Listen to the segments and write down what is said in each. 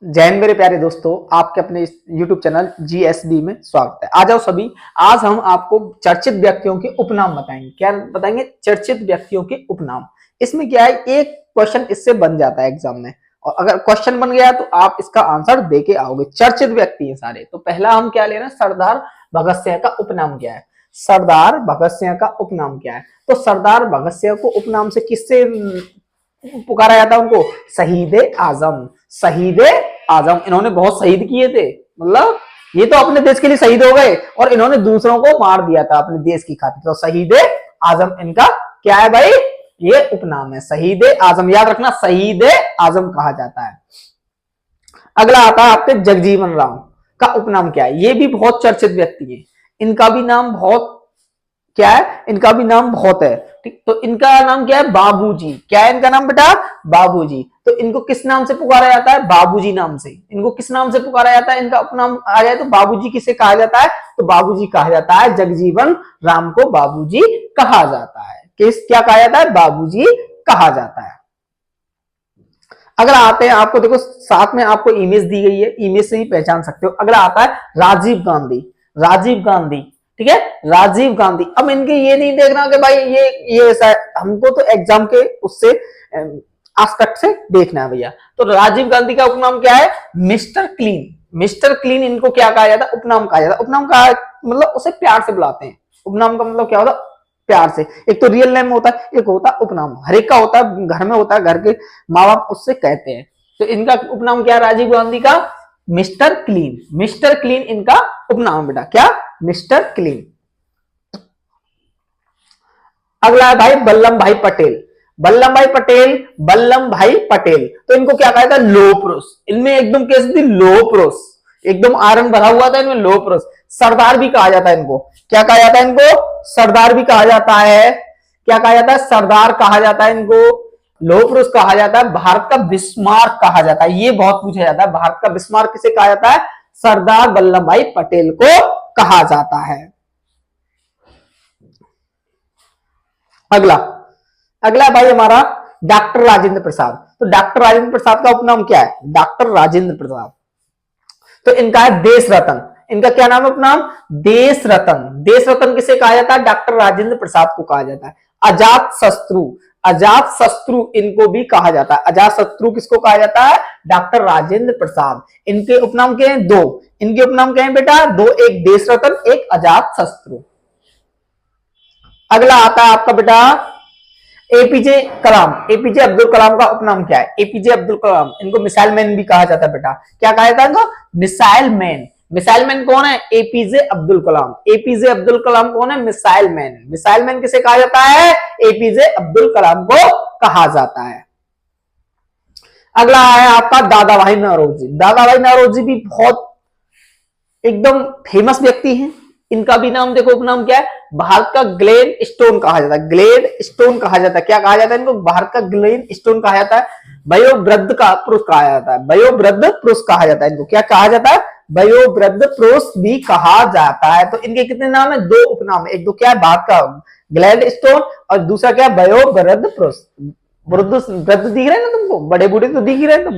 जय हिंद मेरे प्यारे दोस्तों, आपके अपने YouTube चैनल GSB में स्वागत है। आ जाओ सभी। आज हम आपको चर्चित व्यक्तियों के उपनाम बताएंगे। क्या बताएंगे? चर्चित व्यक्तियों के उपनाम। इसमें क्या है, एक क्वेश्चन इससे बन जाता है एग्जाम में, और अगर क्वेश्चन बन गया तो आप इसका आंसर दे के आओगे। चर्चित व्यक्ति है सारे। तो पहला हम क्या ले रहे हैं, सरदार भगत सिंह का उपनाम क्या है। सरदार भगत सिंह का उपनाम क्या है? तो सरदार भगत सिंह को उपनाम से किससे पुकारा जाता है? उनको शहीद आजम। शहीद आजम, इन्होंने बहुत शहीद किए थे। मतलब ये तो अपने देश के लिए शहीद हो गए और इन्होंने दूसरों को मार दिया था अपने देश की खातिर। तो शहीद आजम इनका क्या है भाई? ये उपनाम है, शहीद आजम। याद रखना, शहीद आजम कहा जाता है। अगला आता है आपके जगजीवन राम का उपनाम क्या है। ये भी बहुत चर्चित व्यक्ति है। इनका भी नाम बहुत क्या है? इनका भी नाम बहुत है। ठीक, तो इनका नाम क्या है? बाबूजी। क्या है इनका नाम बेटा? बाबूजी। तो इनको किस नाम से पुकारा जाता है? बाबूजी नाम से। इनको किस नाम से पुकारा जाता है? इनका उपनाम आ जाए तो बाबूजी किसे कहा जाता है? तो बाबूजी कहा जाता है। जगजीवन राम को बाबूजी कहा जाता है। किस क्या कहा जाता है? बाबूजी कहा जाता है। अगला आते हैं, आपको देखो साथ में आपको इमेज दी गई है, इमेज से ही पहचान सकते हो। अगला आता है राजीव गांधी। राजीव गांधी, ठीक है, राजीव गांधी। अब इनके ये नहीं देखना कि भाई ये ऐसा है, हमको तो एग्जाम के उससे एस्पेक्ट से देखना है भैया। तो राजीव गांधी का उपनाम क्या है? Mister clean. मिस्टर क्लीन इनको क्या कहा जाता है? उपनाम कहा जाता है। उपनाम का मतलब उसे प्यार से बुलाते हैं। उपनाम का मतलब क्या होता है? प्यार से। एक तो रियल नेम होता है, एक होता है उपनाम। हर एक का होता है, घर में होता है, घर के माँ बाप उससे कहते हैं। तो इनका उपनाम क्या है राजीव गांधी का? Mister clean. मिस्टर क्लीन इनका उपनाम बेटा। क्या? Mister clean. अगला है भाई वल्लभ भाई पटेल। वल्लभ भाई पटेल, वल्लभ भाई पटेल। तो इनको क्या कहा था? लोह पुरुष। इनमें एकदम कैसे थी? लोह पुरुष। एकदम आयरन भरा हुआ था इनमें, लोह पुरुष। सरदार भी कहा जाता है इनको। क्या कहा जाता है इनको? सरदार भी कहा जाता है। क्या कहा जाता है? सरदार कहा जाता है इनको। लोह पुरुष कहा जाता है। भारत का बिस्मार्क कहा जाता है। ये बहुत पूछा जाता है, भारत का बिस्मार्क किसे कहा जाता है? सरदार वल्लभ भाई पटेल को कहा जाता है। अगला अगला भाई हमारा डॉक्टर राजेंद्र प्रसाद। तो डॉक्टर राजेंद्र प्रसाद का उपनाम क्या है? डॉक्टर राजेंद्र प्रसाद। तो इनका है देश रत्न। इनका क्या नाम है उपनाम? देश रत्न। देश रत्न किसे कहा जाता है? डॉक्टर राजेंद्र प्रसाद को कहा जाता है। अजात शत्रु। अजात शत्रु इनको भी कहा जाता है। अजात शत्रु किसको कहा जाता है? डॉक्टर राजेंद्र प्रसाद। इनके उपनाम क्या है? दो। इनके उपनाम क्या है बेटा? दो। एक देश रत्न, एक अजात शत्रु। अगला आता है आपका बेटा एपीजे कलाम। एपीजे अब्दुल कलाम का उपनाम क्या है? एपीजे अब्दुल कलाम, इनको मिसाइल मैन भी कहा जाता है बेटा। क्या कहा जाता है इनको? Missile man. मिसाइल मैन कौन है? एपीजे अब्दुल कलाम। एपीजे अब्दुल कलाम कौन है? Missile man. मिसाइल मैन किसे कहा जाता है? एपीजे अब्दुल कलाम को कहा जाता है। अगला है आपका दादा भाई नौरोजी। दादा भाई नौरोजी भी बहुत एकदम फेमस व्यक्ति हैं। इनका भी नाम देखो, उपनाम क्या है? भारत का ग्लेन स्टोन कहा जाता है। ग्लेन स्टोन कहा जाता है। क्या कहा जाता है इनको? भारत का ग्लेन स्टोन कहा जाता है। वयोवृद्ध का पुरुष कहा जाता है। वयोवृद्ध पुरुष कहा जाता है इनको। क्या कहा जाता है? वयोवृद्ध पुरुष भी कहा जाता है। तो इनके कितने नाम है? दो उपनाम है। एक तो क्या है? भारत का ग्लैड स्टोन, और दूसरा क्या है? वयोवृद्ध पुरुष। वृद्ध वृद्ध दिख रहे हैं ना तुमको? बड़े बूढ़े तो दिख ही रहे हैं। तो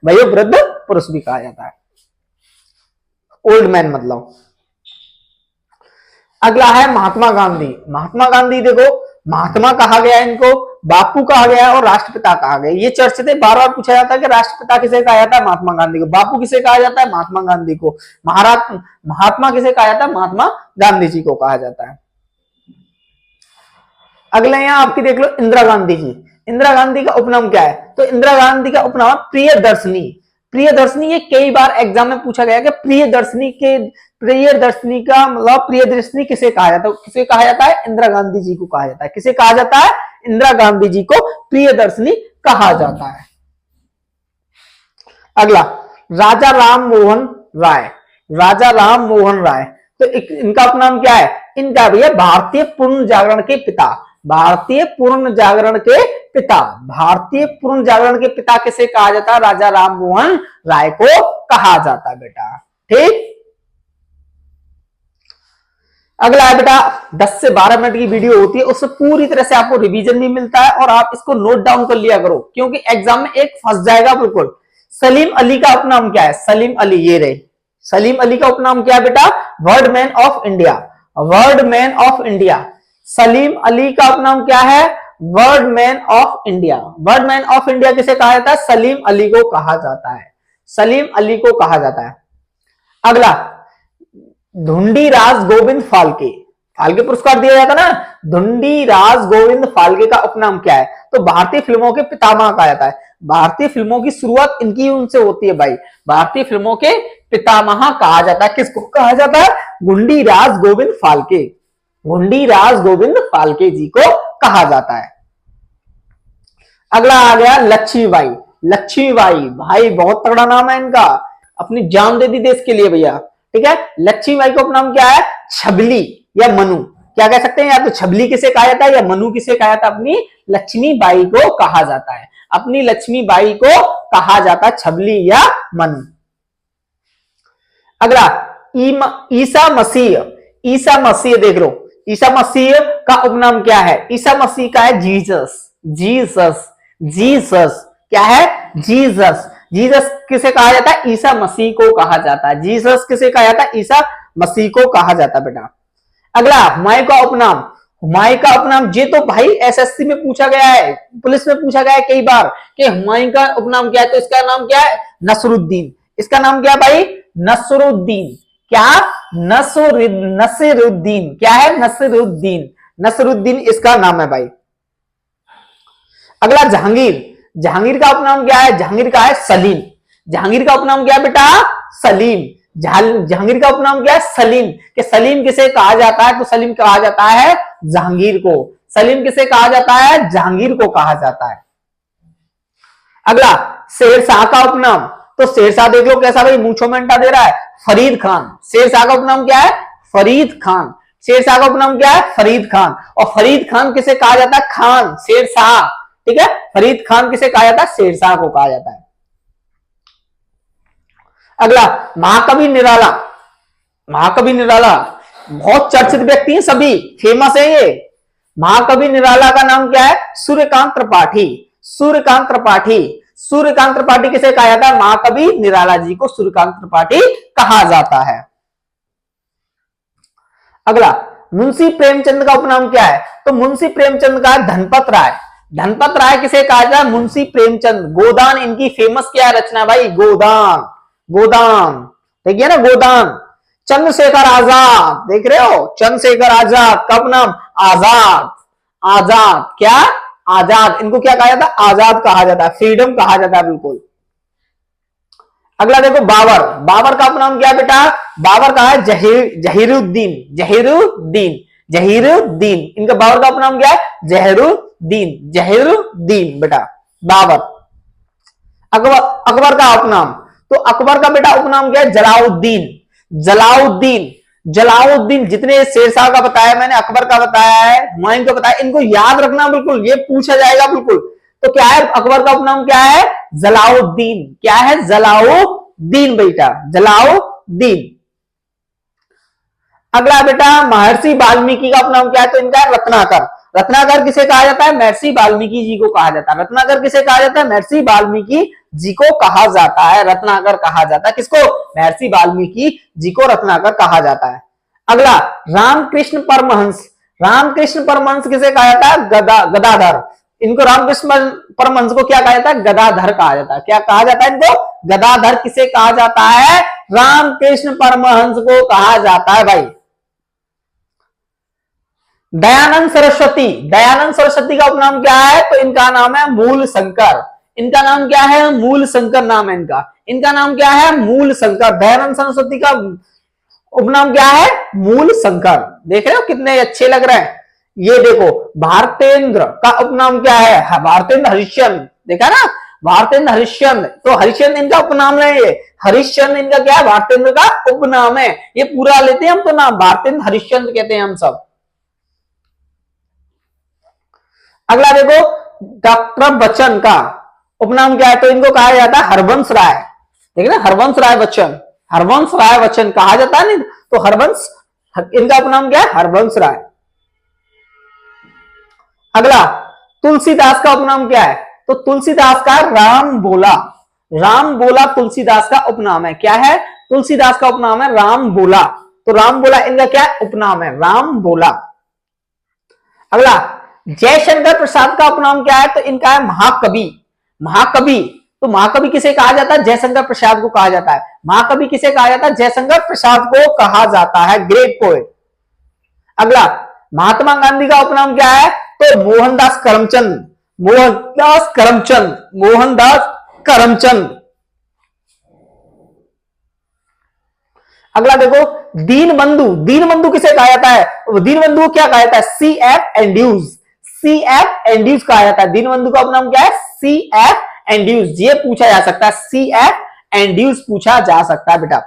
वयोवृद्ध पुरुष भी कहा जाता है, ओल्ड मैन मतलब। अगला है महात्मा गांधी। महात्मा गांधी देखो, महात्मा कहा गया इनको, बापू कहा गया और राष्ट्रपिता कहा गया। ये चर्चित है, बार बार पूछा जाता है कि राष्ट्रपिता किसे कहा जाता है? महात्मा गांधी को। बापू किसे कहा जाता है? महात्मा गांधी को। महात्मा किसे कहा जाता है? महात्मा गांधी जी को कहा जाता है। अगले यहां आपकी देख लो इंदिरा गांधी जी। इंदिरा गांधी का उपनाम क्या है? तो इंदिरा गांधी का उपनाम प्रियदर्शनी। प्रियदर्शनी, ये कई बार एग्जाम में पूछा गया कि प्रियदर्शनी का मतलब प्रियदर्शनी किसे कहा जाता है? किसे कहा जाता है? इंदिरा गांधी जी को कहा जाता है। किसे कहा जाता है? इंदिरा गांधी जी को प्रियदर्शनी कहा जाता है। अगला राजा राम मोहन राय। राजा राम मोहन राय, तो इनका उपनाम क्या है? इनका भैया भारतीय पूर्ण जागरण के पिता। भारतीय पूर्ण जागरण के पिता। भारतीय पूर्ण जागरण के पिता किसे कहा जाता है? राजा राम मोहन राय को कहा जाता है बेटा। ठीक। अगला है बेटा 10 से 12 मिनट की वीडियो होती है, उससे पूरी तरह से आपको रिवीजन भी मिलता है और आप इसको नोट डाउन कर लिया करो, क्योंकि एग्जाम में एक फंस जाएगा बिल्कुल। सलीम अली का उपनाम क्या है? सलीम अली, ये रहे सलीम अली का उपनाम क्या है बेटा? Word man of India, word man of India. Salim Ali का उपनाम क्या है? Word man of India. Word man of India किसे कहा जाता है? सलीम अली को कहा जाता है, सलीम अली को कहा जाता है। अगला, धुंडीराज गोविंद फाल्के, फाल्के पुरस्कार दिया जाता ना, धुंडीराज गोविंद फाल्के का उपनाम क्या है? तो भारतीय फिल्मों के पितामह कहा जाता है। भारतीय फिल्मों की शुरुआत इनकी उनसे होती है भाई, भारतीय फिल्मों के पितामह कहा जाता है। किसको कहा जाता है? धुंडीराज गोविंद फाल्के, धुंडीराज गोविंद फाल्के जी को कहा जाता है। अगला आ गया लक्ष्मीबाई, लक्ष्मीबाई भाई बहुत तगड़ा नाम है इनका, अपनी जान दे दी देश के लिए भैया, ठीक है। लक्ष्मीबाई का उपनाम क्या है? छबली या मनु, क्या कह सकते हैं? या तो छबली किसे कहा जाता है या मनु किसे कहा जाता है? अपनी लक्ष्मीबाई को कहा जाता है, अपनी लक्ष्मीबाई को कहा जाता है छबली या मनु। अगला, ईसा मसीह, ईसा मसीह देख लो, ईसा मसीह का उपनाम क्या है? ईसा मसीह का है जीसस, जीसस, जीसस क्या है? जीसस। जीसस किसे कहा जाता है? ईसा मसीह को कहा जाता है। जीसस किसे कहा जाता है? ईसा मसीह को कहा जाता है बेटा। अगला, हुमायूं का उपनाम, हुमायूं का उपनाम, ये तो भाई एसएससी में पूछा गया है, पुलिस में पूछा गया है कई बार कि हुमायूं का उपनाम क्या है, तो इसका नाम क्या है? नसरुद्दीन। इसका नाम क्या है भाई? नसरुद्दीन। क्या? नसरुद्दीन। क्या है? नसरुद्दीन, नसरुद्दीन इसका नाम है भाई। अगला, जहांगीर, जहांगीर का उपनाम क्या है? जहांगीर का है सलीम। जहांगीर का उपनाम क्या है बेटा? सलीम। जहांगीर का उपनाम क्या है? सलीम। कि सलीम किसे कहा जाता है? तो सलीम कहा जाता है जहांगीर को। सलीम किसे कहा जाता है? जहांगीर को कहा जाता है। अगला, शेरशाह का उपनाम, तो शेरशाह देख लो कैसा भाई मूंछों में अंटा दे रहा है, फरीद खान। शेरशाह का उपनाम क्या है? फरीद खान। शेरशाह का उपनाम क्या है? फरीद खान। और फरीद खान किसे कहा जाता है? खान, शेरशाह, ठीक है। फरीद खान किसे कहा जाता है? शेरशाह को कहा जाता है। अगला, महाकवि निराला, महाकवि निराला बहुत चर्चित व्यक्ति हैं, सभी फेमस है ये। महाकवि निराला का नाम क्या है? सूर्यकांत त्रिपाठी, सूर्यकांत त्रिपाठी। सूर्यकांत त्रिपाठी किसे कहा जाता है? महाकवि निराला जी को सूर्यकांत त्रिपाठी कहा जाता है। अगला, मुंशी प्रेमचंद का उपनाम क्या है? तो मुंशी प्रेमचंद का धनपत राय। धनपत राय किसे कहा जाता है? मुंशी प्रेमचंद। गोदान इनकी फेमस क्या रचना भाई? गोदान, गोदान देखिए ना, गोदान। चंद्रशेखर आजाद देख रहे हो, चंद्रशेखर आजाद का उपनाम आजाद, आजाद क्या? आजाद। इनको क्या कहा जाता है? आजाद कहा जाता है, फ्रीडम कहा जाता है बिल्कुल। अगला देखो, बाबर, बाबर का उपनाम क्या बेटा? बाबर का है जहीरुद्दीन, जहीरुद्दीन, जहीरुद्दीन। इनका बाबर का उपनाम क्या है? जहीरुद्दीन, जहीरुद्दीन बेटा बाबर। अकबर, अकबर का उपनाम, तो अकबर का बेटा उपनाम क्या है? जलाउद्दीन, जलाउद्दीन, जलाउद्दीन। जितने शेरशाह का बताया मैंने, अकबर का बताया है, हुमायूं का बताया, इनको याद रखना बिल्कुल, ये पूछा जाएगा बिल्कुल। तो क्या है अकबर का उपनाम? क्या है? जलाउद्दीन। क्या है? जलाउद्दीन बेटा, जलाउद्दीन। अगला बेटा, महर्षि वाल्मीकि का उपनाम क्या है? तो इनका है रत्नाकर। रत्नाकर किसे कहा जाता है? महर्षि वाल्मीकि जी को कहा जाता है। रत्नाकर किसे कहा जाता है? महर्षि वाल्मीकि जी को कहा जाता है, रत्नाकर कहा जाता है। किसको? महर्षि वाल्मीकि जी को रत्नाकर कहा जाता है। अगला, रामकृष्ण परमहंस। रामकृष्ण परमहंस किसे कहा जाता है? गदाधर। इनको रामकृष्ण परमहंस को क्या कहा जाता है? गदाधर कहा जाता है। क्या कहा जाता है इनको? गदाधर। किसे कहा जाता है? रामकृष्ण परमहंस को कहा जाता है भाई। दयानंद सरस्वती, दयानंद सरस्वती का उपनाम क्या है? तो इनका नाम है मूल शंकर। इनका नाम क्या है? मूल शंकर नाम है इनका। इनका नाम क्या है? मूल शंकर। दयानंद सरस्वती का उपनाम क्या है? मूल शंकर। देख रहे हो कितने अच्छे लग रहे हैं। ये देखो, भारतेंद्र का उपनाम क्या है? भारतेंद्र हरिश्चंद्र। देखा ना, भारतेंद्र हरिश्चंद्र। तो हरिश्चंद्र इनका उपनाम नहीं है, हरिश्चंद्र इनका क्या है? भारतेंद्र का उपनाम है। ये पूरा लेते हैं हम तो नाम, भारतेंद्र हरिश्चंद्र कहते हैं हम सब। अगला देखो, डॉक्टर बच्चन का उपनाम क्या है? तो इनको कहा जाता है हरवंश राय। देखिए ना, हरवंश राय बच्चन, हरवंश राय बच्चन कहा जाता है नहीं, तो हरवंश, इनका उपनाम क्या है? हरवंश राय। अगला, तुलसीदास का उपनाम क्या है? तो तुलसीदास का राम बोला। राम बोला तुलसीदास का उपनाम है। क्या है? तुलसीदास का उपनाम है राम बोला। तो राम बोला इनका क्या है? उपनाम है, राम बोला। अगला, जयशंकर प्रसाद का उपनाम क्या है? तो इनका है महाकवि। महाकवि, तो महाकवि किसे कहा जाता है? जयशंकर प्रसाद को कहा जाता है। महाकवि किसे कहा जाता है? जयशंकर प्रसाद को कहा जाता है, ग्रेट पोएट। अगला, महात्मा गांधी का उपनाम क्या है? तो मोहनदास करमचंद। मोहनदास करमचंद, मोहनदास करमचंद। अगला देखो, दीनबंधु। दीनबंधु किसे कहा जाता है? दीनबंधु क्या कहा जाता है? C F Andrews. C F Andrews कहा जाता है। दीनबंधु का उपनाम क्या है? C F Andrews. ये पूछा जा सकता है, सी एफ एंड्यूज पूछा जा सकता है बेटा।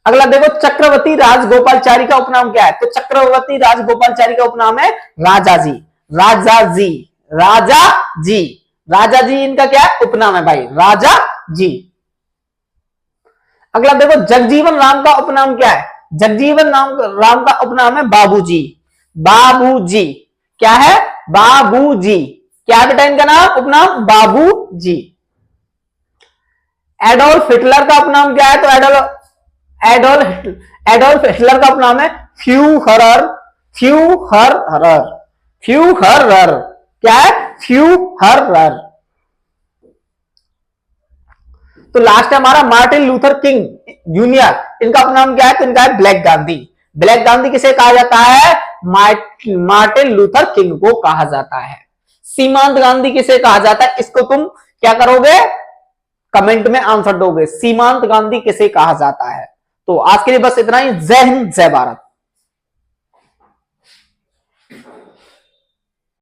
अगला देखो, चक्रवर्ती राजगोपालचारी का उपनाम क्या है? तो चक्रवर्ती राजगोपालचारी का उपनाम है राजा जी। राजा जी, राजा जी, राजा जी इनका क्या है? उपनाम है भाई, राजा जी। अगला देखो, जगजीवन राम का उपनाम क्या है? जगजीवन राम का उपनाम है बाबूजी। बाबूजी, क्या है? बाबूजी। क्या है बेटा इनका नाम? उपनाम बाबूजी। एडोल्फ हिटलर का उपनाम क्या है? तो एडोल्फ हिटलर का उपनाम है फ्यूहरर। फ्यूहरर, फ्यूहरर, क्या है? फ्यूहरर। तो लास्ट है हमारा मार्टिन लूथर किंग जूनियर। इनका उपनाम क्या है? तो इनका है ब्लैक गांधी। ब्लैक गांधी किसे कहा जाता है? मार्टिन लूथर किंग को कहा जाता है। सीमांत गांधी किसे कहा जाता है? इसको तुम क्या करोगे? कमेंट में आंसर दोगे। सीमांत गांधी किसे कहा जाता है? तो आज के लिए बस इतना ही। जय हिंद, जय भारत।